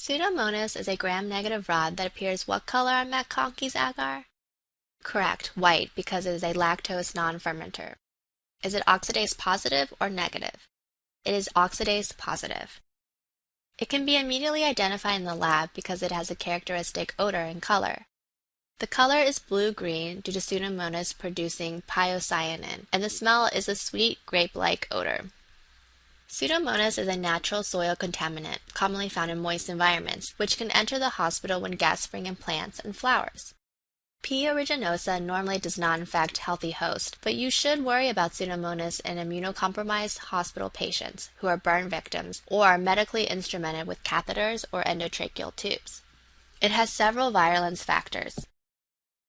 Pseudomonas is a gram-negative rod that appears what color on McConkey's agar? Correct, white, because it is a lactose non-fermenter. Is it oxidase positive or negative? It is oxidase positive. It can be immediately identified in the lab because it has a characteristic odor and color. The color is blue-green due to Pseudomonas producing piocyanin, and the smell is a sweet grape-like odor. Pseudomonas is a natural soil contaminant, commonly found in moist environments, which can enter the hospital when guests bring in plants and flowers. P. aeruginosa normally does not infect healthy hosts, but you should worry about Pseudomonas in immunocompromised hospital patients who are burn victims or are medically instrumented with catheters or endotracheal tubes. It has several virulence factors.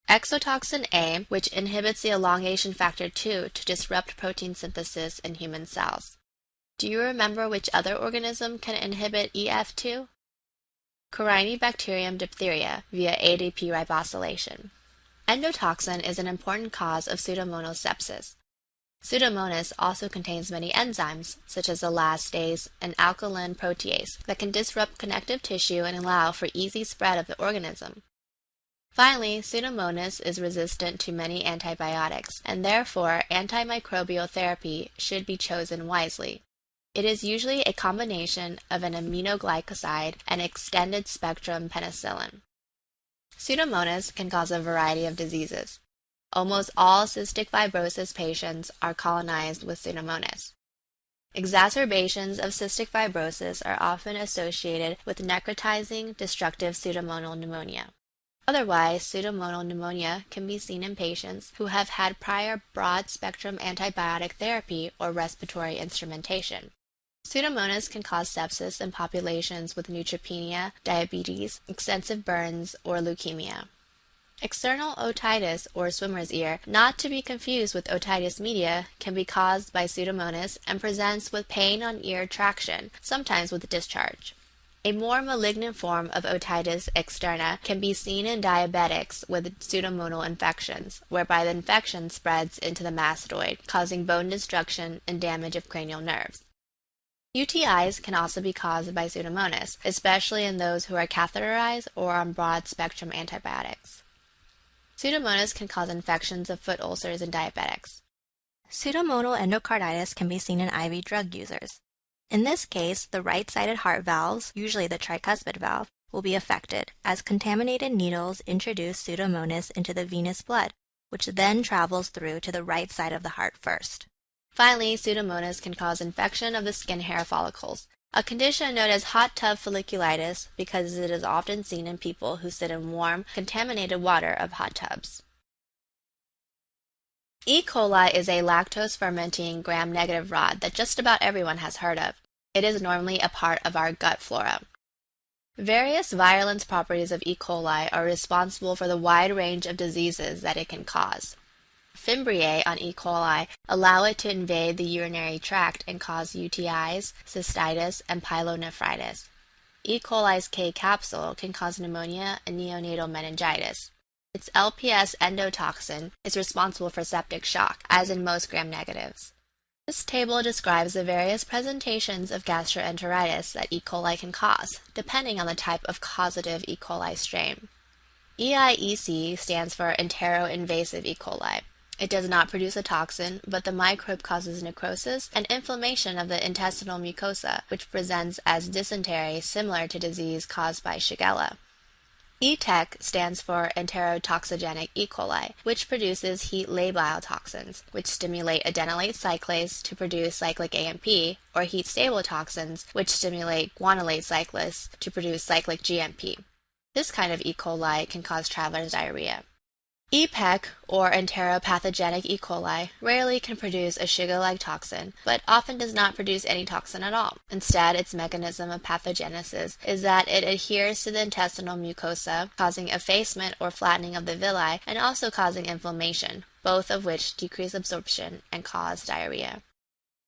Exotoxin A, which inhibits the elongation factor 2 to disrupt protein synthesis in human cells. Do you remember which other organism can inhibit EF2? Corynebacterium diphtheria via ADP ribosylation. Endotoxin is an important cause of Pseudomonas sepsis. Pseudomonas also contains many enzymes, such as elastase and alkaline protease, that can disrupt connective tissue and allow for easy spread of the organism. Finally, Pseudomonas is resistant to many antibiotics, and therefore antimicrobial therapy should be chosen wisely. It is usually a combination of an aminoglycoside and extended-spectrum penicillin. Pseudomonas can cause a variety of diseases. Almost all cystic fibrosis patients are colonized with Pseudomonas. Exacerbations of cystic fibrosis are often associated with necrotizing, destructive pseudomonal pneumonia. Otherwise, pseudomonal pneumonia can be seen in patients who have had prior broad-spectrum antibiotic therapy or respiratory instrumentation. Pseudomonas can cause sepsis in populations with neutropenia, diabetes, extensive burns, or leukemia. External otitis or swimmer's ear, not to be confused with otitis media, can be caused by Pseudomonas and presents with pain on ear traction, sometimes with discharge. A more malignant form of otitis externa can be seen in diabetics with pseudomonal infections, whereby the infection spreads into the mastoid, causing bone destruction and damage of cranial nerves. UTIs can also be caused by Pseudomonas, especially in those who are catheterized or on broad-spectrum antibiotics. Pseudomonas can cause infections of foot ulcers in diabetics. Pseudomonal endocarditis can be seen in IV drug users. In this case, the right-sided heart valves, usually the tricuspid valve, will be affected, as contaminated needles introduce Pseudomonas into the venous blood, which then travels through to the right side of the heart first. Finally, Pseudomonas can cause infection of the skin hair follicles, a condition known as hot tub folliculitis because it is often seen in people who sit in warm, contaminated water of hot tubs. E. coli is a lactose-fermenting gram-negative rod that just about everyone has heard of. It is normally a part of our gut flora. Various virulence properties of E. coli are responsible for the wide range of diseases that it can cause. Fimbriae on E. coli allow it to invade the urinary tract and cause UTIs, cystitis, and pyelonephritis. E. coli's K capsule can cause pneumonia and neonatal meningitis. Its LPS endotoxin is responsible for septic shock, as in most gram-negatives. This table describes the various presentations of gastroenteritis that E. coli can cause, depending on the type of causative E. coli strain. EIEC stands for entero-invasive E. coli. It does not produce a toxin, but the microbe causes necrosis and inflammation of the intestinal mucosa, which presents as dysentery similar to disease caused by Shigella. ETEC stands for enterotoxigenic E. coli, which produces heat labile toxins, which stimulate adenylate cyclase to produce cyclic AMP, or heat stable toxins, which stimulate guanylate cyclase to produce cyclic GMP. This kind of E. coli can cause traveler's diarrhea. EPEC, or enteropathogenic E. coli, rarely can produce a Shiga-like toxin, but often does not produce any toxin at all. Instead, its mechanism of pathogenesis is that it adheres to the intestinal mucosa, causing effacement or flattening of the villi, and also causing inflammation, both of which decrease absorption and cause diarrhea.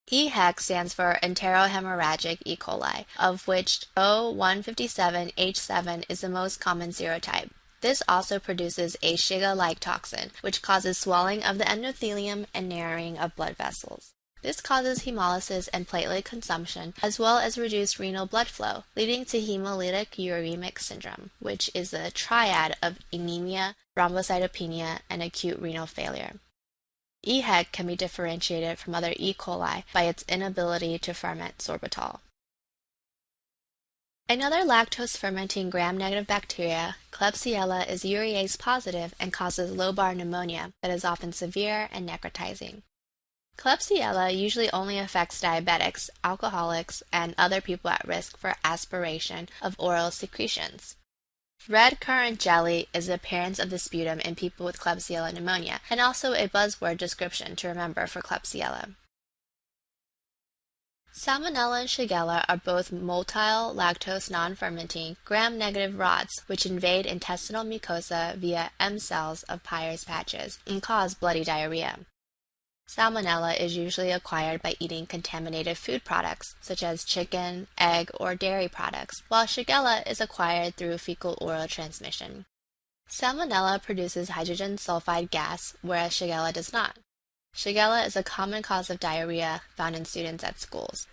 EHEC stands for enterohemorrhagic E. coli, of which O157H7 is the most common serotype. This also produces a Shiga-like toxin, which causes swelling of the endothelium and narrowing of blood vessels. This causes hemolysis and platelet consumption, as well as reduced renal blood flow, leading to hemolytic uremic syndrome, which is the triad of anemia, thrombocytopenia, and acute renal failure. EHEC can be differentiated from other E. coli by its inability to ferment sorbitol. Another lactose-fermenting gram-negative bacteria, Klebsiella, is urease positive and causes lobar pneumonia that is often severe and necrotizing. Klebsiella usually only affects diabetics, alcoholics, and other people at risk for aspiration of oral secretions. Red currant jelly is the appearance of the sputum in people with Klebsiella pneumonia, and also a buzzword description to remember for Klebsiella. Salmonella and Shigella are both motile lactose non-fermenting gram-negative rods which invade intestinal mucosa via M cells of Peyer's patches and cause bloody diarrhea. Salmonella is usually acquired by eating contaminated food products, such as chicken, egg, or dairy products, while Shigella is acquired through fecal-oral transmission. Salmonella produces hydrogen sulfide gas, whereas Shigella does not. Shigella is a common cause of diarrhea found in students at schools.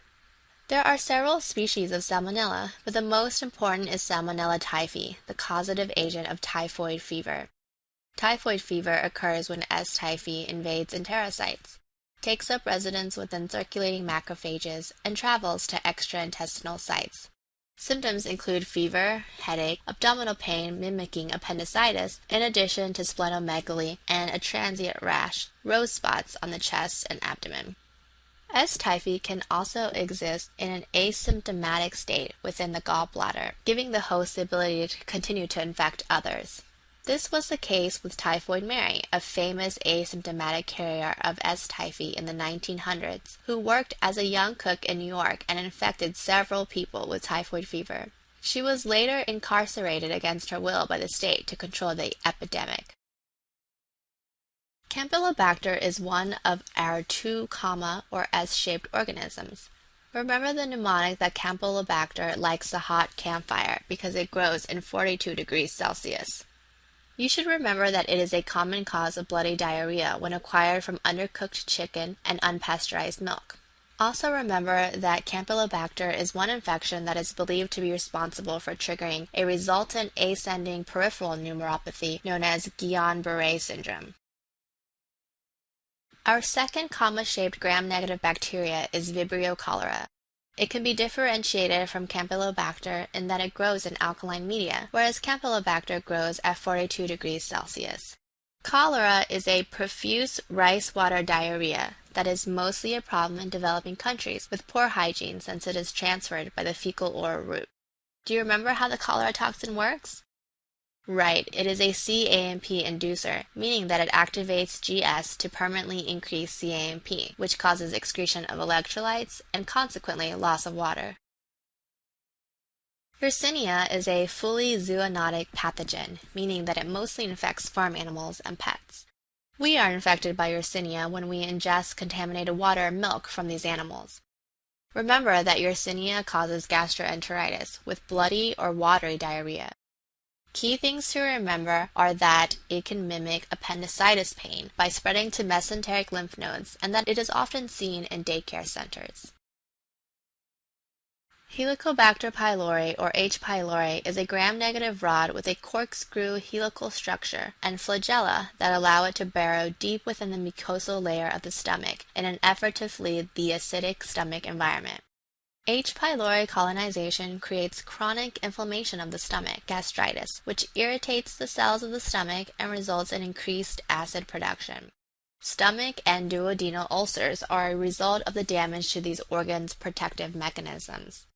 There are several species of Salmonella, but the most important is Salmonella typhi, the causative agent of typhoid fever. Typhoid fever occurs when S. typhi invades enterocytes, takes up residence within circulating macrophages, and travels to extraintestinal sites. Symptoms include fever, headache, abdominal pain mimicking appendicitis, in addition to splenomegaly and a transient rash, rose spots on the chest and abdomen. S. typhi can also exist in an asymptomatic state within the gallbladder, giving the host the ability to continue to infect others. This was the case with Typhoid Mary, a famous asymptomatic carrier of S. typhi in the 1900s, who worked as a young cook in New York and infected several people with typhoid fever. She was later incarcerated against her will by the state to control the epidemic. Campylobacter is one of our 2 or S-shaped organisms. Remember the mnemonic that Campylobacter likes the hot campfire because it grows in 42 degrees Celsius. You should remember that it is a common cause of bloody diarrhea when acquired from undercooked chicken and unpasteurized milk. Also remember that Campylobacter is one infection that is believed to be responsible for triggering a resultant ascending peripheral neuropathy known as Guillain-Barré syndrome. Our second comma-shaped gram-negative bacteria is Vibrio cholera. It can be differentiated from Campylobacter in that it grows in alkaline media, whereas Campylobacter grows at 42 degrees Celsius. Cholera is a profuse rice water diarrhea that is mostly a problem in developing countries with poor hygiene since it is transferred by the fecal-oral route. Do you remember how the cholera toxin works? Right, it is a cAMP inducer, meaning that it activates GS to permanently increase cAMP, which causes excretion of electrolytes and consequently loss of water. Yersinia is a fully zoonotic pathogen, meaning that it mostly infects farm animals and pets. We are infected by Yersinia when we ingest contaminated water and milk from these animals. Remember that Yersinia causes gastroenteritis with bloody or watery diarrhea. Key things to remember are that it can mimic appendicitis pain by spreading to mesenteric lymph nodes and that it is often seen in daycare centers. Helicobacter pylori, or H. pylori, is a gram-negative rod with a corkscrew helical structure and flagella that allow it to burrow deep within the mucosal layer of the stomach in an effort to flee the acidic stomach environment. H. pylori colonization creates chronic inflammation of the stomach, gastritis, which irritates the cells of the stomach and results in increased acid production. Stomach and duodenal ulcers are a result of the damage to these organs' protective mechanisms.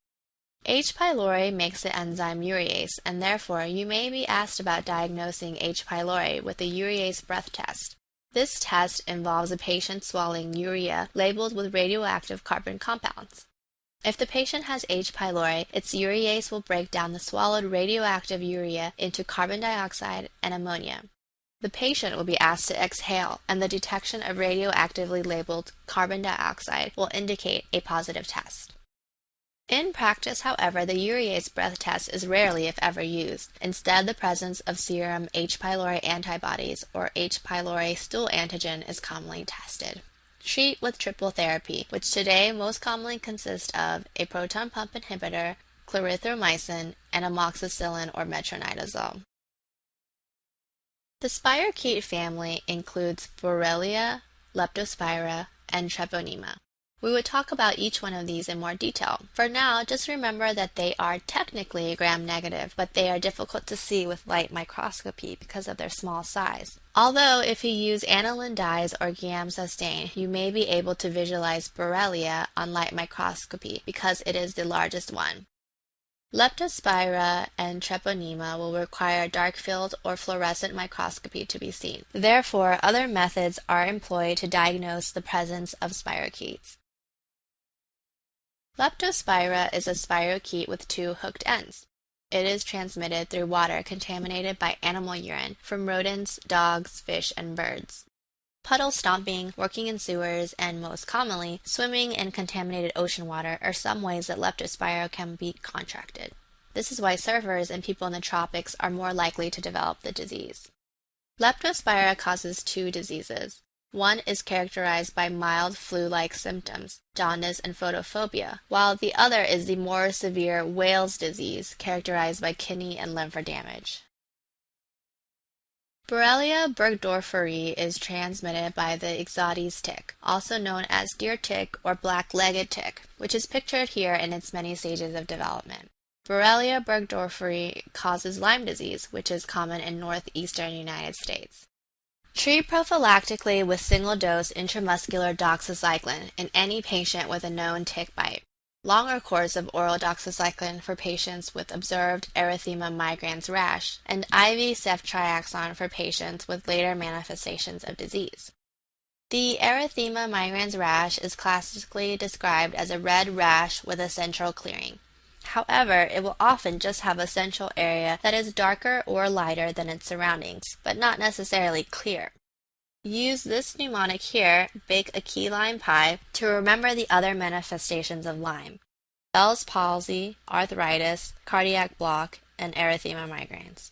H. pylori makes the enzyme urease, and therefore you may be asked about diagnosing H. pylori with a urease breath test. This test involves a patient swallowing urea labeled with radioactive carbon compounds. If the patient has H. pylori, its urease will break down the swallowed radioactive urea into carbon dioxide and ammonia. The patient will be asked to exhale, and the detection of radioactively labeled carbon dioxide will indicate a positive test. In practice, however, the urease breath test is rarely, if ever, used. Instead, the presence of serum H. pylori antibodies or H. pylori stool antigen is commonly tested. Treat with triple therapy, which today most commonly consists of a proton pump inhibitor, clarithromycin, and amoxicillin or metronidazole. The spirochete family includes Borrelia, Leptospira, and Treponema. We would talk about each one of these in more detail. For now, just remember that they are technically gram-negative, but they are difficult to see with light microscopy because of their small size. Although, if you use aniline dyes or gamma stain, you may be able to visualize Borrelia on light microscopy because it is the largest one. Leptospira and Treponema will require dark field or fluorescent microscopy to be seen. Therefore, other methods are employed to diagnose the presence of spirochetes. Leptospira is a spirochete with two hooked ends. It is transmitted through water contaminated by animal urine from rodents, dogs, fish, and birds. Puddle stomping, working in sewers, and most commonly, swimming in contaminated ocean water are some ways that leptospira can be contracted. This is why surfers and people in the tropics are more likely to develop the disease. Leptospira causes two diseases. One is characterized by mild flu-like symptoms, jaundice and photophobia, while the other is the more severe Wales disease, characterized by kidney and liver damage. Borrelia burgdorferi is transmitted by the Ixodes tick, also known as deer tick or black-legged tick, which is pictured here in its many stages of development. Borrelia burgdorferi causes Lyme disease, which is common in northeastern United States. Treat prophylactically with single-dose intramuscular doxycycline in any patient with a known tick bite. Longer course of oral doxycycline for patients with observed erythema migrans rash, and IV ceftriaxone for patients with later manifestations of disease. The erythema migrans rash is classically described as a red rash with a central clearing. However, it will often just have a central area that is darker or lighter than its surroundings, but not necessarily clear. Use this mnemonic here, bake a key lime pie, to remember the other manifestations of Lyme: Bell's palsy, arthritis, cardiac block, and erythema migrans.